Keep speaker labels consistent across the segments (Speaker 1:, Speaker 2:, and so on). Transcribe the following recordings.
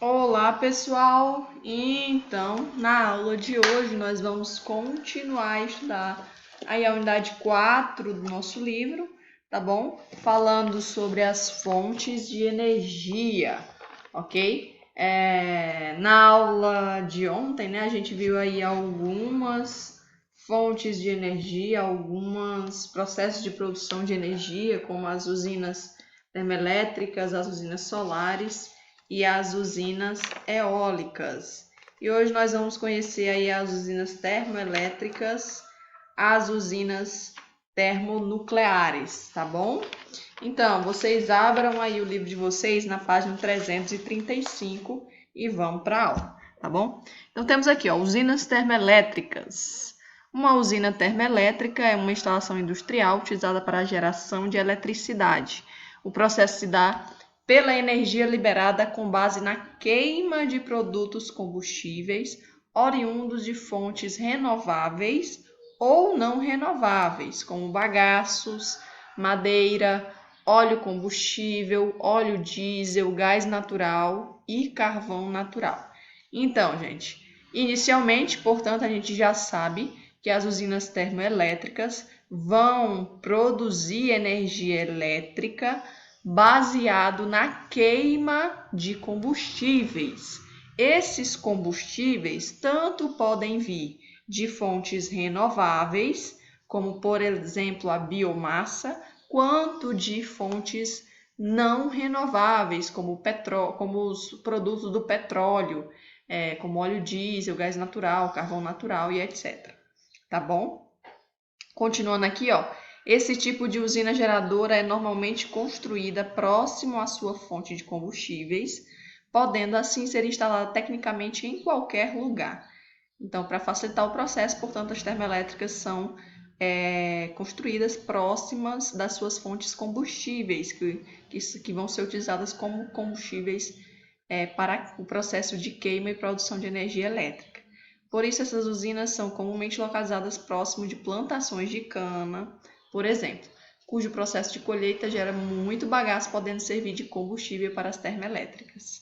Speaker 1: Olá, pessoal! Então, na aula de hoje, nós vamos continuar a estudar aí a unidade 4 do nosso livro, tá bom? Falando sobre as fontes de energia, ok? Na aula de ontem, né, a gente viu aí algumas fontes de energia, alguns processos de produção de energia, como as usinas termoelétricas, as usinas solares e as usinas eólicas. E hoje nós vamos conhecer aí as usinas termoelétricas, as usinas termonucleares, tá bom? Então, vocês abram aí o livro de vocês na página 335 e vão para a aula, tá bom? Então, temos aqui, ó, usinas termoelétricas. Uma usina termoelétrica é uma instalação industrial utilizada para a geração de eletricidade. O processo se dá pela energia liberada com base na queima de produtos combustíveis oriundos de fontes renováveis ou não renováveis, como bagaços, madeira, óleo combustível, óleo diesel, gás natural e carvão natural. Então, gente, inicialmente, portanto, a gente já sabe que as usinas termoelétricas vão produzir energia elétrica baseado na queima de combustíveis. Esses combustíveis tanto podem vir de fontes renováveis, como por exemplo a biomassa, quanto de fontes não renováveis, como os produtos do petróleo, como óleo diesel, gás natural, carvão natural e etc. Tá bom? Continuando aqui, ó. Esse tipo de usina geradora é normalmente construída próximo à sua fonte de combustíveis, podendo assim ser instalada tecnicamente em qualquer lugar. Então, para facilitar o processo, portanto, as termoelétricas são construídas próximas das suas fontes combustíveis, que vão ser utilizadas como combustíveis para o processo de queima e produção de energia elétrica. Por isso, essas usinas são comumente localizadas próximo de plantações de cana, por exemplo, cujo processo de colheita gera muito bagaço, podendo servir de combustível para as termoelétricas.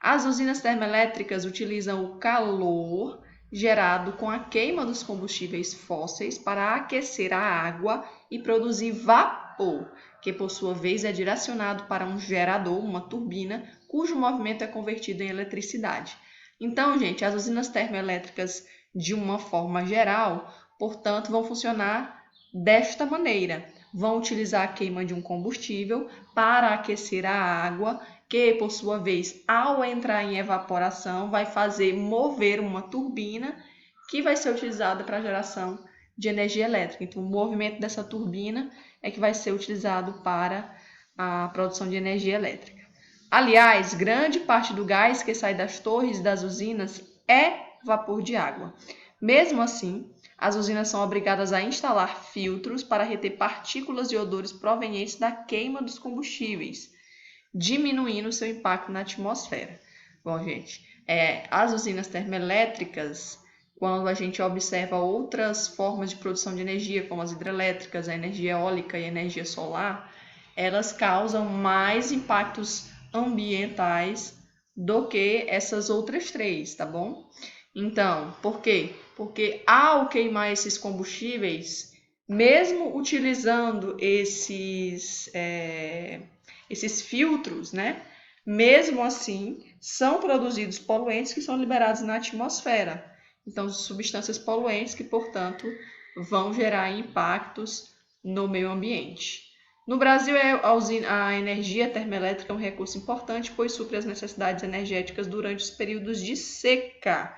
Speaker 1: As usinas termoelétricas utilizam o calor gerado com a queima dos combustíveis fósseis para aquecer a água e produzir vapor, que por sua vez é direcionado para um gerador, uma turbina, cujo movimento é convertido em eletricidade. Então, gente, as usinas termoelétricas, de uma forma geral, portanto, vão funcionar desta maneira. Vão utilizar a queima de um combustível para aquecer a água, que, por sua vez, ao entrar em evaporação, vai fazer mover uma turbina que vai ser utilizada para a geração de energia elétrica. Então, o movimento dessa turbina é que vai ser utilizado para a produção de energia elétrica. Aliás, grande parte do gás que sai das torres das usinas é vapor de água. Mesmo assim, as usinas são obrigadas a instalar filtros para reter partículas e odores provenientes da queima dos combustíveis, diminuindo seu impacto na atmosfera. Bom, gente, as usinas termoelétricas, quando a gente observa outras formas de produção de energia, como as hidrelétricas, a energia eólica e a energia solar, elas causam mais impactos ambientais do que essas outras três, tá bom? Então, por quê? Porque ao queimar esses combustíveis, mesmo utilizando esses filtros, né? Mesmo assim, são produzidos poluentes que são liberados na atmosfera. Então, substâncias poluentes que, portanto, vão gerar impactos no meio ambiente. No Brasil, a energia termoelétrica é um recurso importante, pois supre as necessidades energéticas durante os períodos de seca,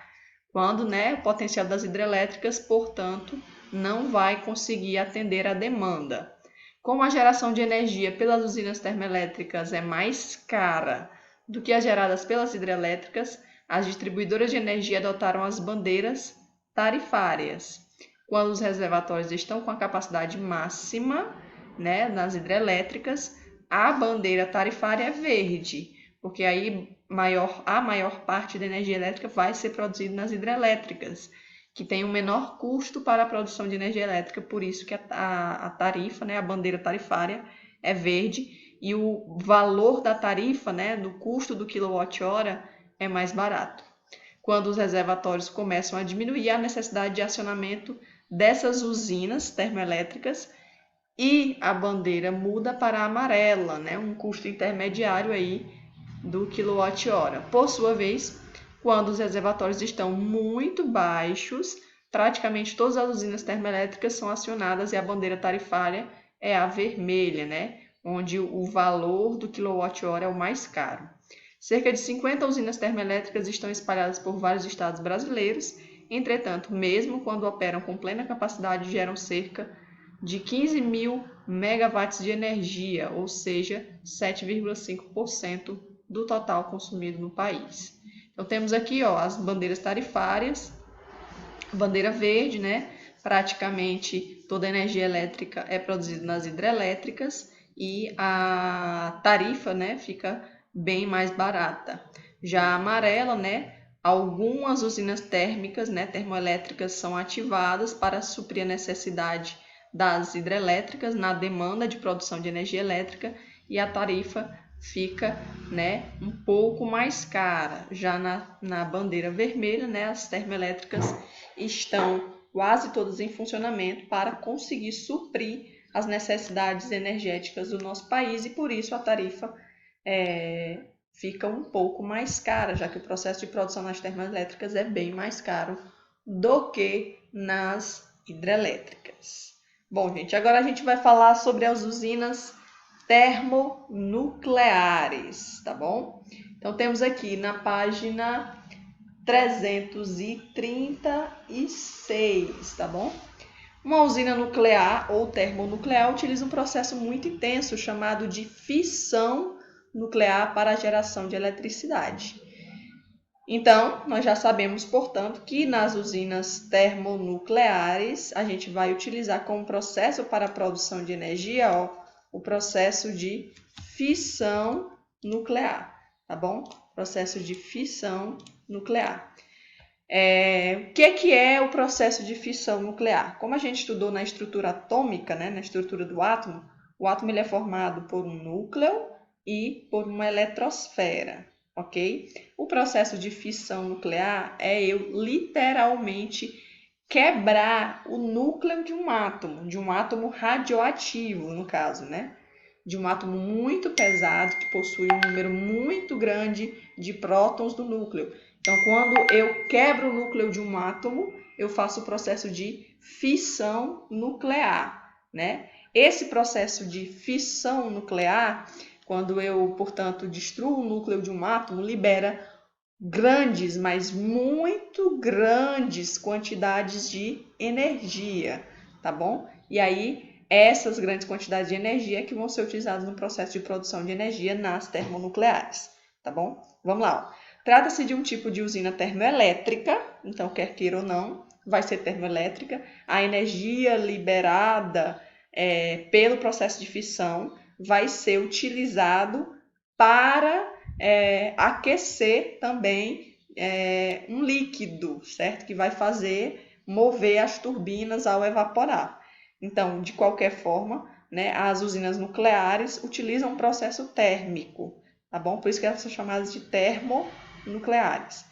Speaker 1: quando, né, o potencial das hidrelétricas, portanto, não vai conseguir atender a demanda. Como a geração de energia pelas usinas termoelétricas é mais cara do que as geradas pelas hidrelétricas, as distribuidoras de energia adotaram as bandeiras tarifárias. Quando os reservatórios estão com a capacidade máxima, né, nas hidrelétricas, a bandeira tarifária é verde, porque aí a maior parte da energia elétrica vai ser produzida nas hidrelétricas, que tem um menor custo para a produção de energia elétrica, por isso que a tarifa, né, a bandeira tarifária é verde, e o valor da tarifa, né, do custo do quilowatt-hora, é mais barato. Quando os reservatórios começam a diminuir, a necessidade de acionamento dessas usinas termoelétricas e a bandeira muda para amarela, né? Um custo intermediário aí do quilowatt-hora. Por sua vez, quando os reservatórios estão muito baixos, praticamente todas as usinas termoelétricas são acionadas e a bandeira tarifária é a vermelha, né? Onde o valor do quilowatt-hora é o mais caro. Cerca de 50 usinas termoelétricas estão espalhadas por vários estados brasileiros. Entretanto, mesmo quando operam com plena capacidade, geram cerca de 15 mil megawatts de energia, ou seja, 7,5% do total consumido no país. Então, temos aqui as bandeiras tarifárias. Bandeira verde, né? Praticamente toda a energia elétrica é produzida nas hidrelétricas e a tarifa, né, fica bem mais barata. Já a amarela, né, algumas usinas térmicas, né, termoelétricas são ativadas para suprir a necessidade das hidrelétricas na demanda de produção de energia elétrica e a tarifa fica, né, um pouco mais cara. Já na bandeira vermelha, né, as termoelétricas estão quase todas em funcionamento para conseguir suprir as necessidades energéticas do nosso país e por isso a tarifa fica um pouco mais cara, já que o processo de produção nas termoelétricas é bem mais caro do que nas hidrelétricas. Bom, gente, agora a gente vai falar sobre as usinas termonucleares, tá bom? Então temos aqui na página 336, tá bom? Uma usina nuclear ou termonuclear utiliza um processo muito intenso chamado de fissão nuclear para a geração de eletricidade. Então, nós já sabemos, portanto, que nas usinas termonucleares a gente vai utilizar como processo para a produção de energia o processo de fissão nuclear, tá bom? Processo de fissão nuclear. O que é o processo de fissão nuclear? Como a gente estudou na estrutura atômica, né, na estrutura do átomo, o átomo ele é formado por um núcleo e por uma eletrosfera, ok? O processo de fissão nuclear é eu literalmente quebrar o núcleo de um átomo radioativo, no caso, né? De um átomo muito pesado que possui um número muito grande de prótons do núcleo. Então, quando eu quebro o núcleo de um átomo, eu faço o processo de fissão nuclear, né? Esse processo de fissão nuclear, quando eu, portanto, destruo o núcleo de um átomo, libera grandes, mas muito grandes quantidades de energia, tá bom? E aí, essas grandes quantidades de energia que vão ser utilizadas no processo de produção de energia nas termonucleares, tá bom? Vamos lá. Trata-se de um tipo de usina termoelétrica, então quer queira ou não, vai ser termoelétrica. A energia liberada pelo processo de fissão vai ser utilizado para aquecer também um líquido, certo? Que vai fazer mover as turbinas ao evaporar. Então, de qualquer forma, né, as usinas nucleares utilizam um processo térmico, tá bom? Por isso que elas são chamadas de termonucleares.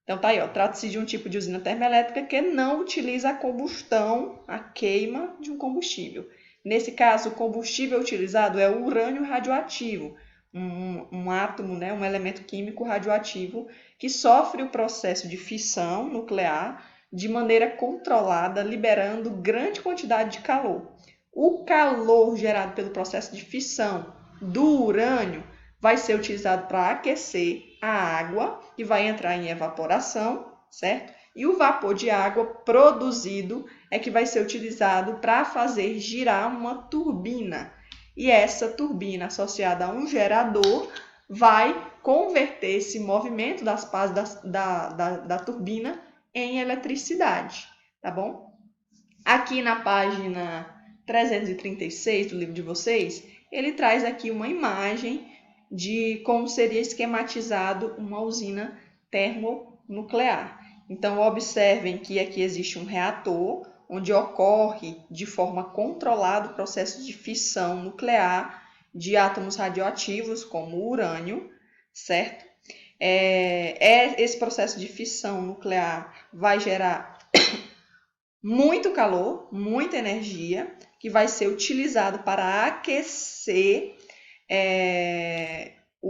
Speaker 1: Então tá aí, trata-se de um tipo de usina termoelétrica que não utiliza a combustão, a queima de um combustível. Nesse caso, o combustível utilizado é o urânio radioativo, um átomo, né, um elemento químico radioativo que sofre o processo de fissão nuclear de maneira controlada, liberando grande quantidade de calor. O calor gerado pelo processo de fissão do urânio vai ser utilizado para aquecer a água e vai entrar em evaporação, certo? E o vapor de água produzido é que vai ser utilizado para fazer girar uma turbina. E essa turbina associada a um gerador vai converter esse movimento das pás da turbina em eletricidade, tá bom? Aqui na página 336 do livro de vocês, ele traz aqui uma imagem de como seria esquematizado uma usina termonuclear. Então, observem que aqui existe um reator, onde ocorre de forma controlada o processo de fissão nuclear de átomos radioativos, como o urânio, certo? Esse processo de fissão nuclear vai gerar muito calor, muita energia, que vai ser utilizado para aquecer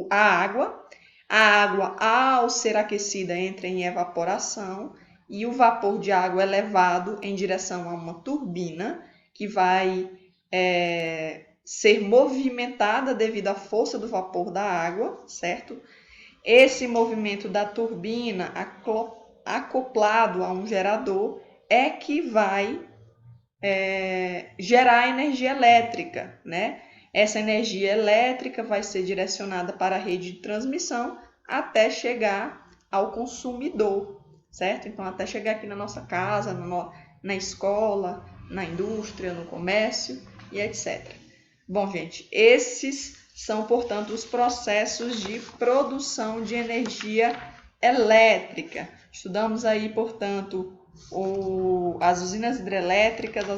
Speaker 1: a água. A água, ao ser aquecida, entra em evaporação e o vapor de água é levado em direção a uma turbina que vai ser movimentada devido à força do vapor da água, certo? Esse movimento da turbina acoplado a um gerador é que vai gerar energia elétrica, né? Essa energia elétrica vai ser direcionada para a rede de transmissão até chegar ao consumidor, certo? Então, até chegar aqui na nossa casa, na escola, na indústria, no comércio e etc. Bom, gente, esses são, portanto, os processos de produção de energia elétrica. Estudamos aí, portanto, as usinas hidrelétricas,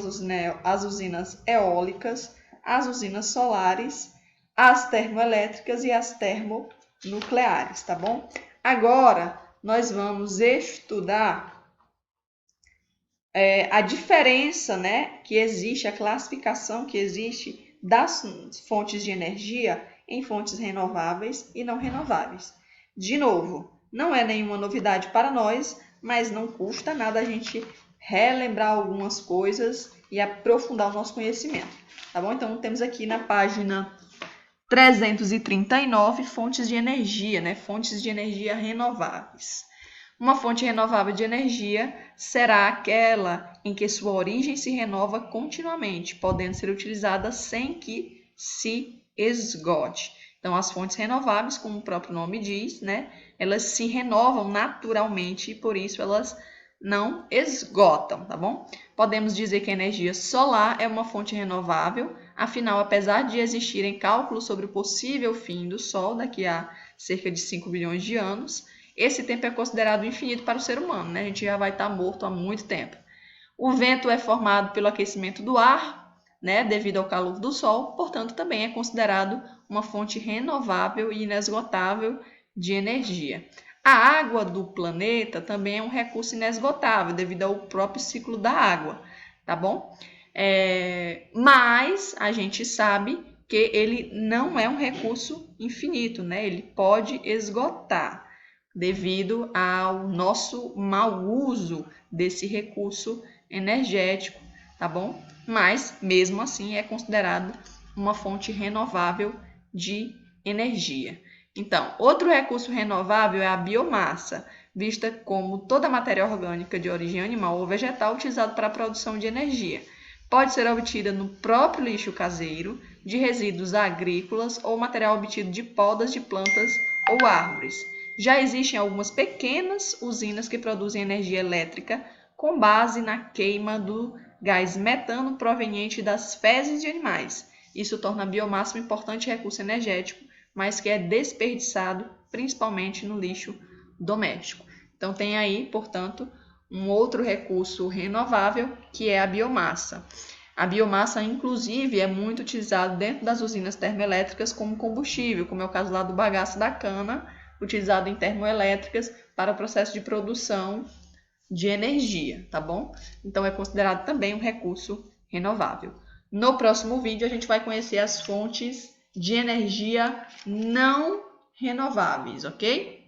Speaker 1: as usinas eólicas, as usinas solares, as termoelétricas e as termonucleares, tá bom? Agora, nós vamos estudar a diferença, né, que existe, a classificação que existe das fontes de energia em fontes renováveis e não renováveis. De novo, não é nenhuma novidade para nós, mas não custa nada a gente relembrar algumas coisas e aprofundar o nosso conhecimento, tá bom? Então, temos aqui na página 339 fontes de energia, né? Fontes de energia renováveis. Uma fonte renovável de energia será aquela em que sua origem se renova continuamente, podendo ser utilizada sem que se esgote. Então, as fontes renováveis, como o próprio nome diz, né, elas se renovam naturalmente e por isso elas não esgotam, tá bom? Podemos dizer que a energia solar é uma fonte renovável, afinal, apesar de existirem cálculos sobre o possível fim do Sol daqui a cerca de 5 bilhões de anos, esse tempo é considerado infinito para o ser humano, né? A gente já vai estar morto há muito tempo. O vento é formado pelo aquecimento do ar, né, devido ao calor do Sol, portanto, também é considerado uma fonte renovável e inesgotável de energia. A água do planeta também é um recurso inesgotável, devido ao próprio ciclo da água, tá bom? Mas a gente sabe que ele não é um recurso infinito, né? Ele pode esgotar devido ao nosso mau uso desse recurso energético, tá bom? Mas, mesmo assim, é considerado uma fonte renovável de energia. Então, outro recurso renovável é a biomassa, vista como toda matéria orgânica de origem animal ou vegetal utilizada para a produção de energia. Pode ser obtida no próprio lixo caseiro, de resíduos agrícolas ou material obtido de podas de plantas ou árvores. Já existem algumas pequenas usinas que produzem energia elétrica com base na queima do gás metano proveniente das fezes de animais. Isso torna a biomassa um importante recurso energético, mas que é desperdiçado principalmente no lixo doméstico. Então tem aí, portanto, um outro recurso renovável que é a biomassa. A biomassa, inclusive, é muito utilizada dentro das usinas termoelétricas como combustível, como é o caso lá do bagaço da cana, utilizado em termoelétricas para o processo de produção de energia, tá bom? Então, é considerado também um recurso renovável. No próximo vídeo, a gente vai conhecer as fontes de energia não renováveis, ok?